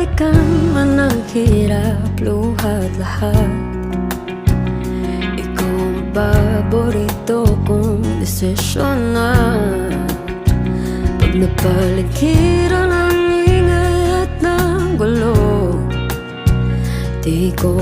balikan man ang hirap, luha't lahat. Ikaw ang paborito kong desisyon na. Pag napaligiran ang ingay at ng gulo, di ko